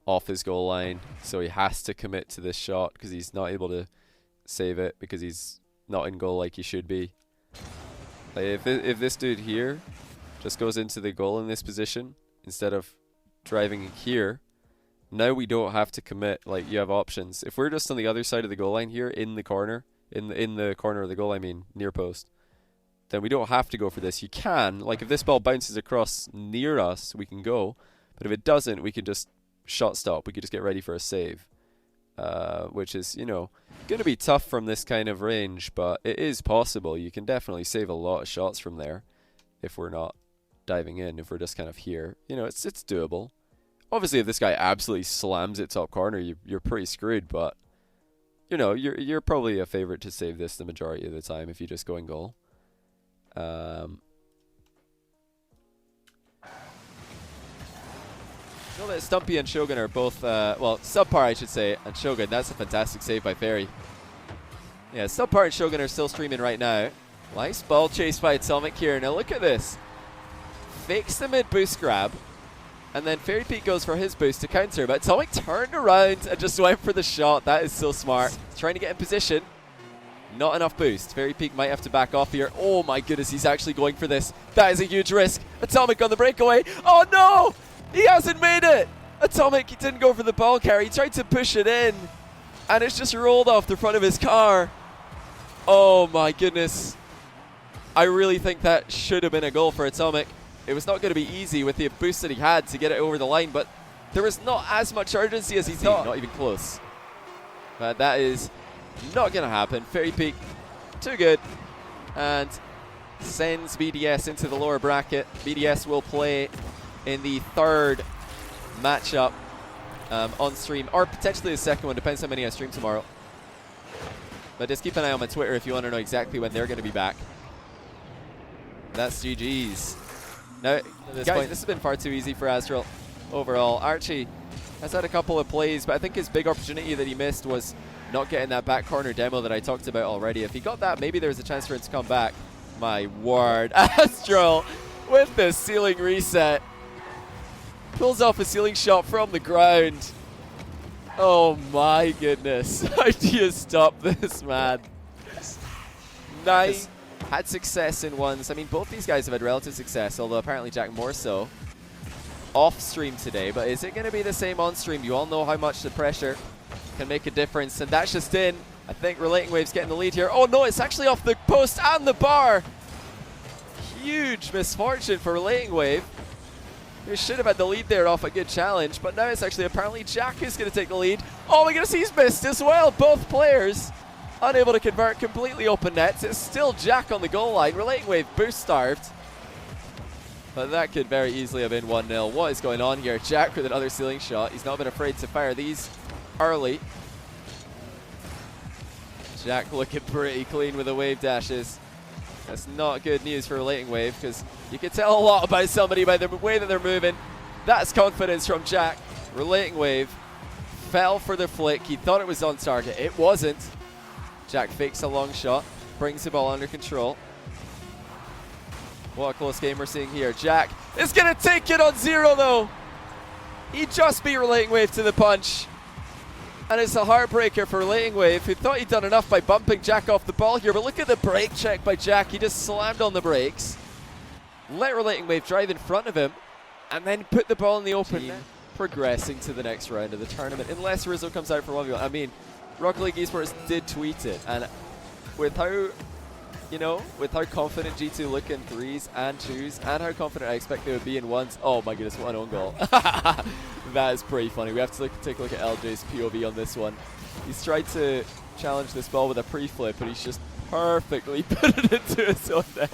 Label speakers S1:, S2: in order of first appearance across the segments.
S1: off his goal line, so he has to commit to this shot because he's not able to save it because he's not in goal like he should be. Like if this dude here just goes into the goal in this position instead of driving here, now we don't have to commit. Like, you have options. If we're just on the other side of the goal line here, in the corner, in the corner of the goal, I mean, near post, then we don't have to go for this. You can, like, if this ball bounces across near us, we can go. But if it doesn't, we can just shot stop. We could just get ready for a save, which is, you know, going to be tough from this kind of range, but it is possible. You can definitely save a lot of shots from there if we're not diving in, if we're just kind of here. You know, it's doable. Obviously, if this guy absolutely slams it top corner, you're pretty screwed, but, you know, you're probably a favorite to save this the majority of the time if you just go in goal. You know that Stumpy and Shogun are both, well, subpar I should say, and Shogun, that's a fantastic save by Ferry. Yeah, subpar and Shogun are still streaming right now. Nice ball chase by Atomic here. Now look at this. Fakes the mid boost grab, and then Fairy Peak goes for his boost to counter, but Atomic turned around and just went for the shot. That is so smart. Trying to get in position. Not enough boost. Fairy Peak might have to back off here. Oh my goodness, he's actually going for this. That is a huge risk. Atomic on the breakaway. Oh no! He hasn't made it! Atomic, he didn't go for the ball carry. He tried to push it in, and it's just rolled off the front of his car. Oh my goodness. I really think that should have been a goal for Atomic. It was not going to be easy with the boost that he had to get it over the line, but there was not as much urgency as he thought. Not even close. But that is not going to happen. Fairy Peak, too good. And sends BDS into the lower bracket. BDS will play in the third matchup on stream, or potentially the second one, depends how many I stream tomorrow. But just keep an eye on my Twitter if you want to know exactly when they're going to be back. That's GG's. Now, at this point, this has been far too easy for Azrael overall. Archie has had a couple of plays, but I think his big opportunity that he missed was not getting that back corner demo that I talked about already. If he got that, maybe there's a chance for him to come back. My word. Azrael with the ceiling reset. Pulls off a ceiling shot from the ground. Oh my goodness. How do you stop this, man? Nice. Had success in ones. I mean, both these guys have had relative success, although apparently Jack more so. Off stream today, but is it going to be the same on stream? You all know how much the pressure can make a difference, and that's just in. I think Relating Wave's getting the lead here. Oh no, it's actually off the post and the bar. Huge misfortune for Relating Wave. He should have had the lead there off a good challenge, but now it's actually apparently Jack who's going to take the lead. Oh my goodness, he's missed as well. Both players unable to convert, completely open nets. It's still Jack on the goal line. Relating Wave boost starved. But that could very easily have been 1-0. What is going on here? Jack with another ceiling shot. He's not been afraid to fire these early. Jack looking pretty clean with the wave dashes. That's not good news for Relating Wave, because you can tell a lot about somebody by the way that they're moving. That's confidence from Jack. Relating Wave fell for the flick. He thought it was on target. It wasn't. Jack fakes a long shot, brings the ball under control. What a close game we're seeing here. Jack is going to take it on zero, though. He just beat Relating Wave to the punch. And it's a heartbreaker for Relating Wave, who thought he'd done enough by bumping Jack off the ball here. But look at the brake check by Jack. He just slammed on the brakes. Let Relating Wave drive in front of him, and then put the ball in the open. Progressing to the next round of the tournament, unless Rizzo comes out for 1v1. I mean, Rocket League Esports did tweet it, and with how, you know, with how confident G2 look in 3s and 2s, and how confident I expect they would be in 1s. Oh my goodness, what an own goal. That is pretty funny. We have to take a look at LJ's POV on this one. He's tried to challenge this ball with a pre-flip, but he's just perfectly put it into his own net.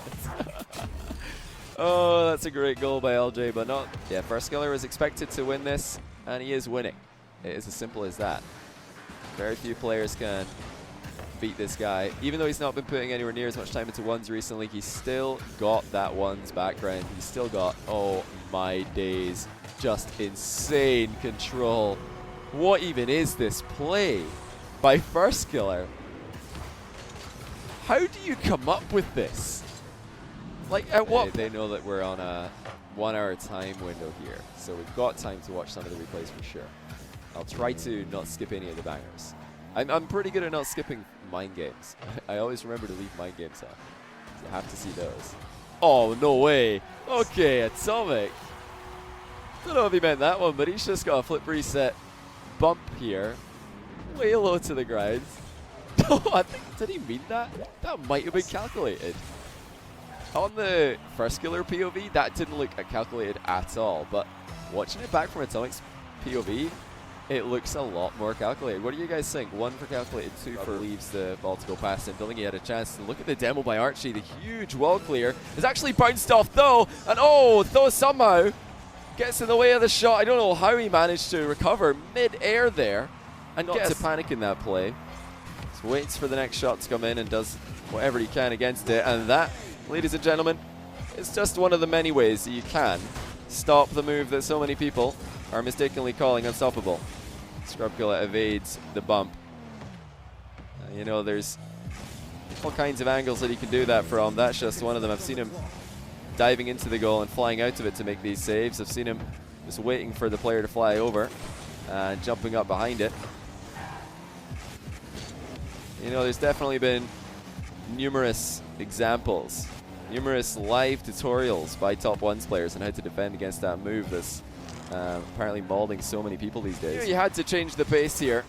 S1: Oh, that's a great goal by LJ, but not. Yeah, First Skiller was expected to win this, and he is winning. It is as simple as that. Very few players can beat this guy. Even though he's not been putting anywhere near as much time into ones recently, he's still got that ones background. He's still got, oh my days, just insane control. What even is this play by First Skiller? How do you come up with this? Like, at what? They know that we're on a 1 hour time window here, so we've got time to watch some of the replays for sure. I'll try to not skip any of the bangers. I'm pretty good at not skipping mind games. I always remember to leave mind games on. So you have to see those. Oh, no way. Okay, Atomic. Don't know if he meant that one, but he's just got a flip reset bump here. Way low to the ground. Oh, I think, did he mean that? That might have been calculated. On the first killer POV, that didn't look calculated at all, but watching it back from Atomic's POV, it looks a lot more calculated. What do you guys think? 1 for calculated, 2 for leaves the ball to go past him. Don't think he had a chance to look at the demo by Archie. The huge wall clear is actually bounced off Tho, and oh, Tho somehow gets in the way of the shot. I don't know how he managed to recover mid-air there and not to panic in that play. Just waits for the next shot to come in and does whatever he can against it, and that, ladies and gentlemen, is just one of the many ways that you can stop the move that so many people are mistakenly calling unstoppable. Scrubkilla evades the bump. You know, there's all kinds of angles that he can do that from. That's just one of them. I've seen him diving into the goal and flying out of it to make these saves. I've seen him just waiting for the player to fly over and jumping up behind it. You know, there's definitely been numerous examples, numerous live tutorials by top ones players on how to defend against that move that's apparently mauling so many people these days. You had to change the pace here.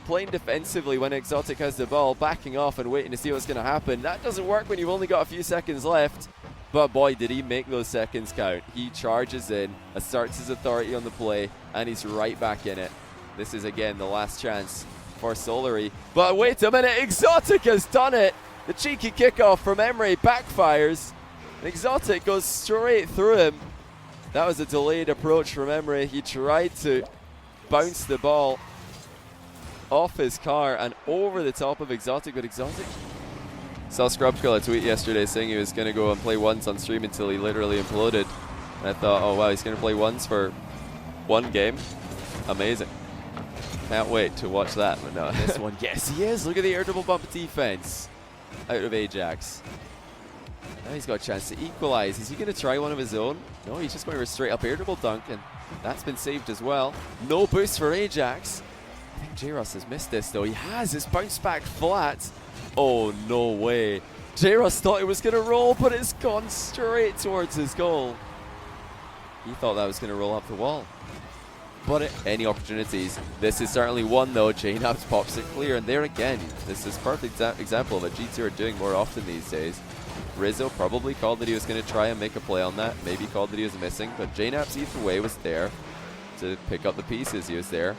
S1: Playing defensively when Exotic has the ball, backing off and waiting to see what's going to happen. That doesn't work when you've only got a few seconds left. But boy, did he make those seconds count. He charges in, asserts his authority on the play, and he's right back in it. This is, again, the last chance for Solary. But wait a minute, Exotic has done it! The cheeky kickoff from Emre backfires. Exotic goes straight through him. That was a delayed approach from Emre. He tried to bounce the ball off his car and over the top of Exotic, but Exotic saw Scrubkilla tweet yesterday saying he was going to go and play ones on stream until he literally imploded. And I thought, oh wow, he's going to play ones for 1 game. Amazing. Can't wait to watch that. But no, this one, yes he is. Look at the air double bump defense out of Ajax. Now he's got a chance to equalize. Is he going to try one of his own? No, he's just going for a straight up air double dunk, and that's been saved as well. No boost for Ajax. I think J-Ross has missed this though. He has. It's bounced back flat. Oh, no way. J-Ross thought it was going to roll, but it's gone straight towards his goal. He thought that was going to roll up the wall. But any opportunities. This is certainly one though. JKnaps pops it clear, and there again, this is a perfect example of what G2 are doing more often these days. Rizzo probably called that he was going to try and make a play on that. Maybe called that he was missing, but JKnaps either way was there to pick up the pieces. He was there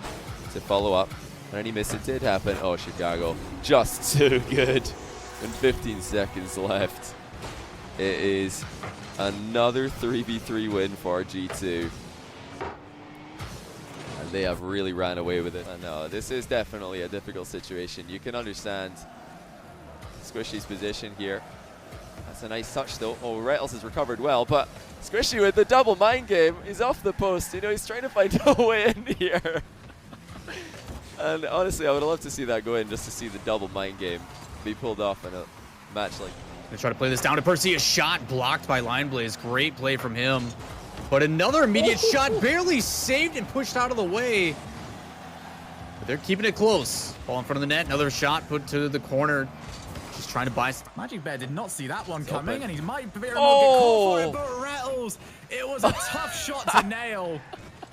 S1: to follow up. And any miss, it did happen. Oh, Chicago, just too good. And 15 seconds left. It is another 3v3 win for G2. And they have really ran away with it. I know, this is definitely a difficult situation. You can understand Squishy's position here. That's a nice touch though. Oh, Rettles has recovered well, but Squishy with the double mind game. He's off the post. You know, he's trying to find a way in here. And honestly, I would love to see that go in, just to see the double mind game be pulled off in a match like.
S2: They try to play this down to Percy. A shot blocked by Lineblaze. Great play from him. But another immediate shot barely saved and pushed out of the way. But they're keeping it close. Ball in front of the net. Another shot put to the corner. Just trying to buy.
S3: Magic Bear did not see that one coming, and he might very well get caught for it, but Rettles, it was a tough shot to nail.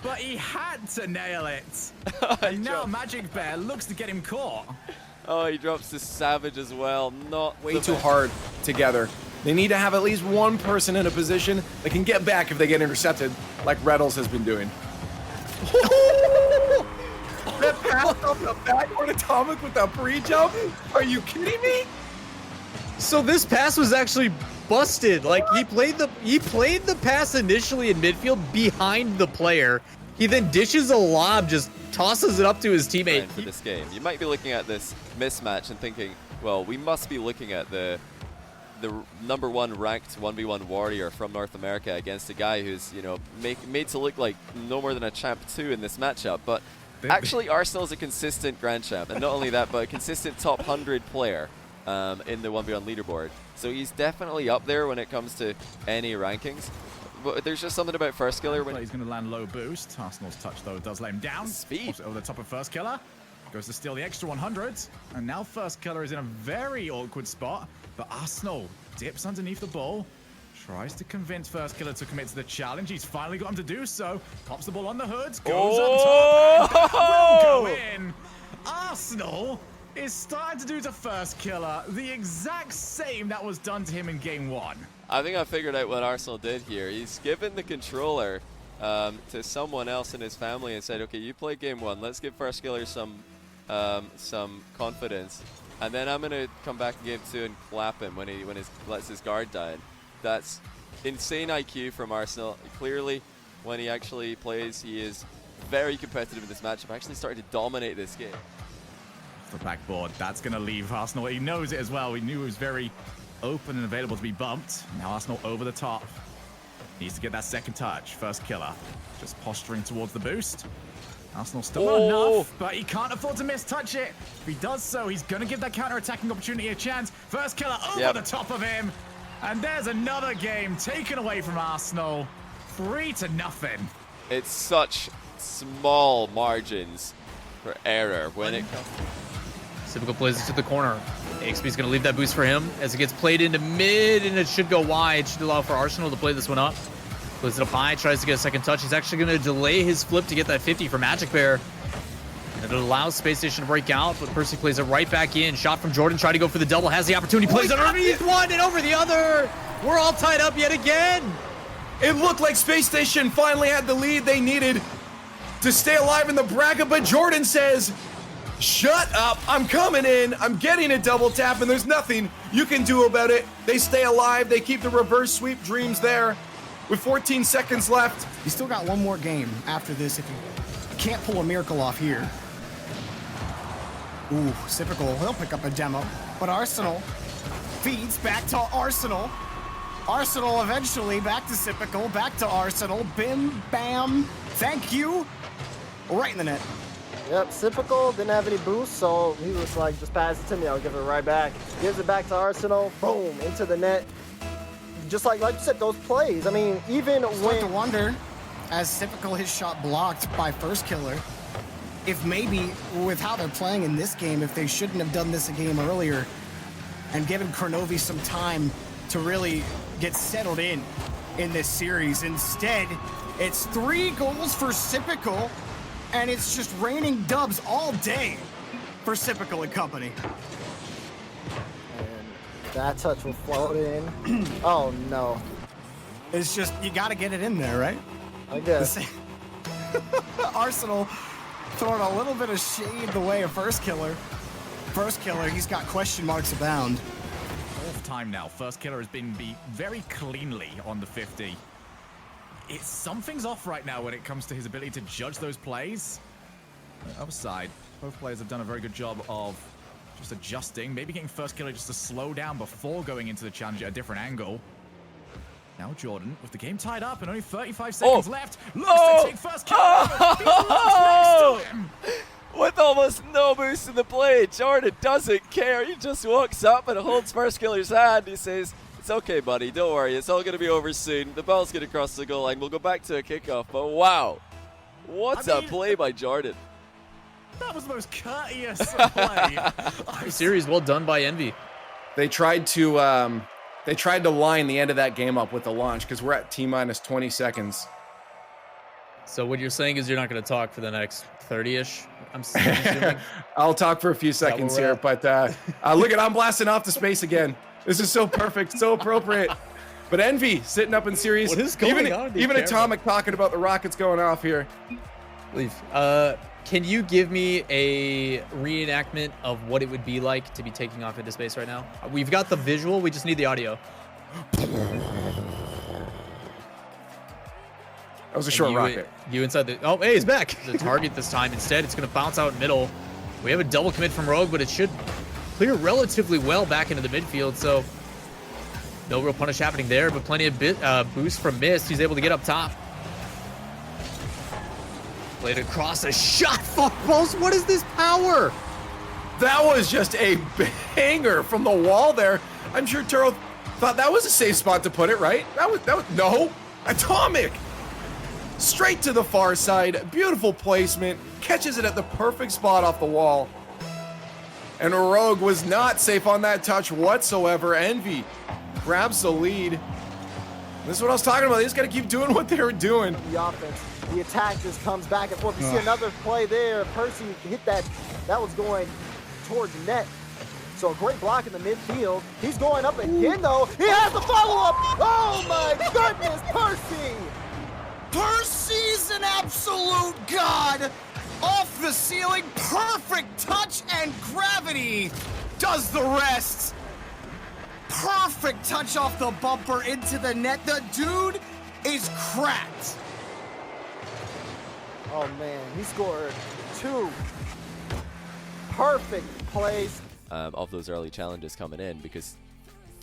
S3: But he had to nail it. And now Magic Bear looks to get him caught.
S1: Oh, he drops to Savage as well. Not
S4: way too hard together. They need to have at least one person in a position that can get back if they get intercepted, like Rettles has been doing. That pass off the backward Atomic with that pre-jump? Are you kidding me?
S2: So this pass was actually busted. Like he played the pass initially in midfield behind the player. He then dishes a lob, just tosses it up to his teammate.
S1: For this game, you might be looking at this mismatch and thinking, well, we must be looking at the #1 ranked 1v1 warrior from North America against a guy who's, you know, made to look like no more than a champ 2 in this matchup. But actually, Arsenal is a consistent grand champ, and not only that, but a consistent top 100 player in the 1v1 leaderboard. So he's definitely up there when it comes to any rankings. but there's just something about first killer when
S3: He's going to land low boost. Arsenal's touch, though, does let him down.
S1: Speed.
S3: Also over the top of first killer. Goes to steal the extra 100. And now first killer is in a very awkward spot. But Arsenal dips underneath the ball. Tries to convince first killer to commit to the challenge. He's finally got him to do so. Pops the ball on the hood. Goes up top. And will go in. Arsenal is starting to do to first killer the exact same that was done to him in game 1.
S1: I think I figured out what Arsenal did here. He's given the controller to someone else in his family and said, okay, you play game 1. Let's give first killer some confidence. And then I'm going to come back in game 2 and clap him when he lets his guard down. That's insane IQ from Arsenal. Clearly, when he actually plays, he is very competitive in this matchup. Actually started to dominate this game.
S3: The backboard, that's going to leave Arsenal. He knows it as well. He knew it was very open and available to be bumped. Now Arsenal over the top. Needs to get that second touch. First killer. Just posturing towards the boost. Arsenal still not enough, but he can't afford to mistouch it. If he does so, he's going to give that counter-attacking opportunity a chance. First killer over the top of him. And there's another game taken away from Arsenal. 3-0.
S1: It's such small margins for error when it comes.
S2: Sypical plays it to the corner. AXB's going to leave that boost for him as it gets played into mid, and it should go wide. Should allow for Arsenal to play this one up. Plays it up high, tries to get a second touch. He's actually going to delay his flip to get that 50 for Magic Bear. And it allows Space Station to break out, but Percy plays it right back in. Shot from Jordan, try to go for the double, has the opportunity, plays it underneath one and over the other. We're all tied up yet again.
S4: It looked like Space Station finally had the lead they needed to stay alive in the bracket, but Jordan says, shut up, I'm coming in, I'm getting a double tap, and there's nothing you can do about it. They stay alive, they keep the reverse sweep dreams there with 14 seconds left.
S5: You still got one more game after this if you can't pull a miracle off here. Ooh, Sypical, he'll pick up a demo. But Arsenal feeds back to Arsenal. Arsenal eventually back to Sypical, back to Arsenal. Bim, bam, thank you. Right in the net.
S6: Yep, Sypical didn't have any boost, so he was like, just pass it to me, I'll give it right back. Gives it back to Arsenal, boom, into the net. Just like you said, those plays. I mean, even
S5: Start to wonder, as Sypical his shot blocked by first killer, if maybe with how they're playing in this game, if they shouldn't have done this a game earlier and given Kronovi some time to really get settled in this series. Instead, it's 3 goals for Sypical, and it's just raining dubs all day for Sypical and company.
S6: And that touch will float in. Oh, no.
S5: It's just, you got to get it in there, right?
S6: I guess.
S5: Arsenal throwing a little bit of shade the way of first killer. First killer, he's got question marks abound.
S3: Fourth time now. First killer has been beat very cleanly on the 50. Something's off right now when it comes to his ability to judge those plays. On the other side, both players have done a very good job of just adjusting, maybe getting first killer just to slow down before going into the challenge at a different angle. Now Jordan, with the game tied up and only 35 seconds left, looks to take first killer. He looks next to him.
S1: With almost no boost in the play, Jordan doesn't care. He just walks up and holds first killer's hand. He says, it's okay, buddy. Don't worry. It's all going to be over soon. The ball's going to cross the goal line. We'll go back to a kickoff. But wow. What a play by Jordan.
S3: That was the most courteous play.
S2: Series well done by Envy.
S4: They tried to line the end of that game up with the launch because we're at T-minus 20 seconds.
S2: So what you're saying is you're not going to talk for the next 30-ish, I'm assuming?
S4: I'll talk for a few seconds here, but look at, I'm blasting off the space again. This is so perfect, so appropriate. But Envy sitting up in series.
S2: What is going on?
S4: Even Atomic talking about the rockets going off here.
S2: Leave. Can you give me a reenactment of what it would be like to be taking off into space right now? We've got the visual, we just need the audio.
S4: That was a short rocket.
S2: You inside the... Oh, hey, he's back. The target this time. Instead, it's going to bounce out middle. We have a double commit from Rogue, but it should clear relatively well back into the midfield, so no real punish happening there, but plenty of boost from Mist. He's able to get up top. Played across a shot. Fuck, balls. What is this power?
S4: That was just a banger from the wall there. I'm sure Turo thought that was a safe spot to put it, right? That was no. Atomic! Straight to the far side. Beautiful placement. Catches it at the perfect spot off the wall. And Rogue was not safe on that touch whatsoever. Envy grabs the lead. This is what I was talking about. They just got to keep doing what they were doing.
S6: The offense, the attack just comes back and forth. You see another play there. Percy hit that. That was going towards net. So a great block in the midfield. He's going up again, though. He has the follow-up. Oh, my goodness, Percy.
S5: Percy's an absolute god. Off the ceiling, perfect touch, and gravity does the rest. Perfect touch off the bumper into the net. The dude is cracked.
S6: Oh, man, he scored 2 perfect plays.
S1: Of those early challenges coming in, because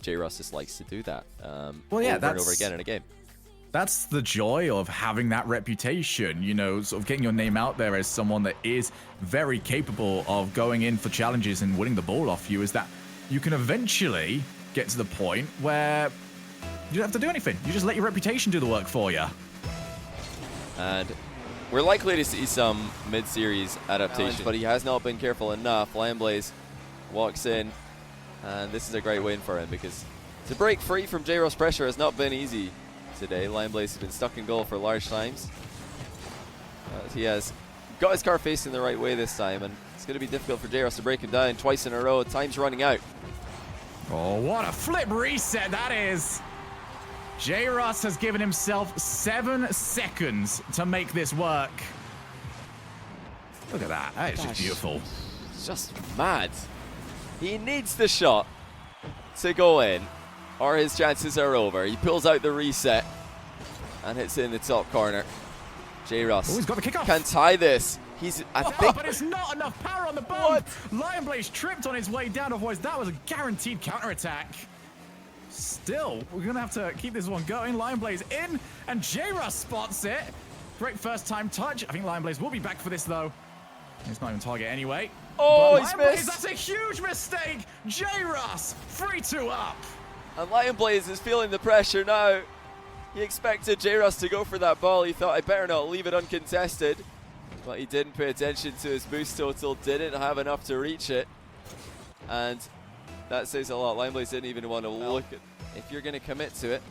S1: J-Ross just likes to do that
S3: Well, yeah,
S1: over and over again in a game.
S3: That's the joy of having that reputation, you know, sort of getting your name out there as someone that is very capable of going in for challenges and winning the ball off you, is that you can eventually get to the point where you don't have to do anything. You just let your reputation do the work for you.
S1: And we're likely to see some mid-series adaptations, but he has not been careful enough. Lionblaze walks in, and this is a great win for him, because to break free from J-Ross pressure has not been easy today. Lionblaze has been stuck in goal for large times. He has got his car facing the right way this time, and it's going to be difficult for J-Ross to break him down twice in a row. Time's running out.
S3: Oh, what a flip reset that is. J-Ross has given himself 7 seconds to make this work. Look at that. That is just beautiful.
S1: It's just mad. He needs the shot to go in, or his chances are over. He pulls out the reset, and it's in the top corner. J-Ross
S3: He's got the kickoff.
S1: can tie this. He's, I think,
S3: but it's not enough power on the bump. Lionblaze tripped on his way down, otherwise that was a guaranteed counterattack. Still, we're going to have to keep this one going. Lionblaze in, and J-Ross spots it. Great first time touch. I think Lionblaze will be back for this, though. He's not even target anyway.
S1: Oh,
S3: But
S1: he's
S3: Lionblaze,
S1: missed.
S3: that's a huge mistake. J-Ross, 3-2 up.
S1: and Lionblaze is feeling the pressure now. He expected J-Ross to go for that ball. He thought, I better not leave it uncontested. But he didn't pay attention to his boost total, didn't have enough to reach it. And that says a lot. Lionblaze didn't even want to look at. If you're going to commit to it,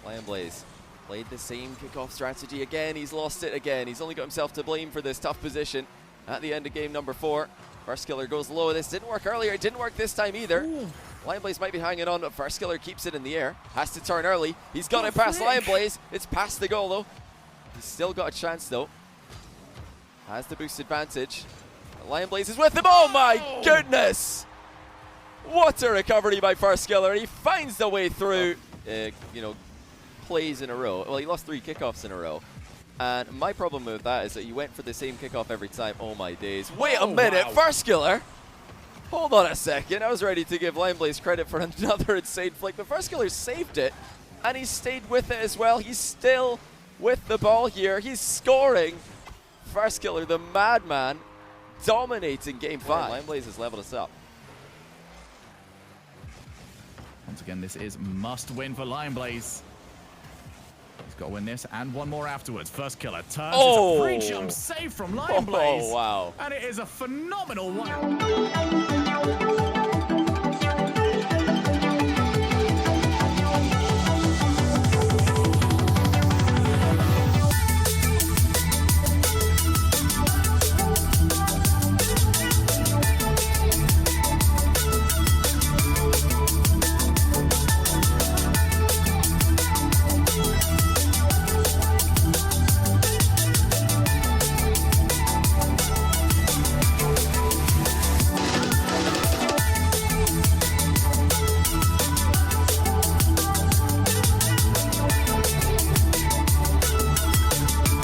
S1: Lionblaze played the same kickoff strategy again. He's lost it again. He's only got himself to blame for this tough position at the end of game number 4. Farskiller goes low. This didn't work earlier. It didn't work this time either. Lionblaze might be hanging on, but Farskiller keeps it in the air. Has to turn early. He's got it past Lionblaze. It's past the goal, though. He's still got a chance, though. Has the boost advantage. Lionblaze is with him. Oh my goodness! What a recovery by Farskiller. He finds the way through, plays in a row. Well, he lost 3 kickoffs in a row. And my problem with that is that he went for the same kickoff every time. Oh my days. Wait a minute, Farskiller! Hold on a second. I was ready to give Lionblaze credit for another insane flick, but Farskiller saved it. And he stayed with it as well. He's still with the ball here. He's scoring. Farskiller, the madman, dominating game 5. Lionblaze has leveled us up.
S3: Once again, this is must win for Lionblaze. He's got to win this and one more afterwards. Farskiller turns.
S1: Oh.
S3: It's a pre-jump save from Lionblaze.
S1: Oh, wow.
S3: And it is a phenomenal one.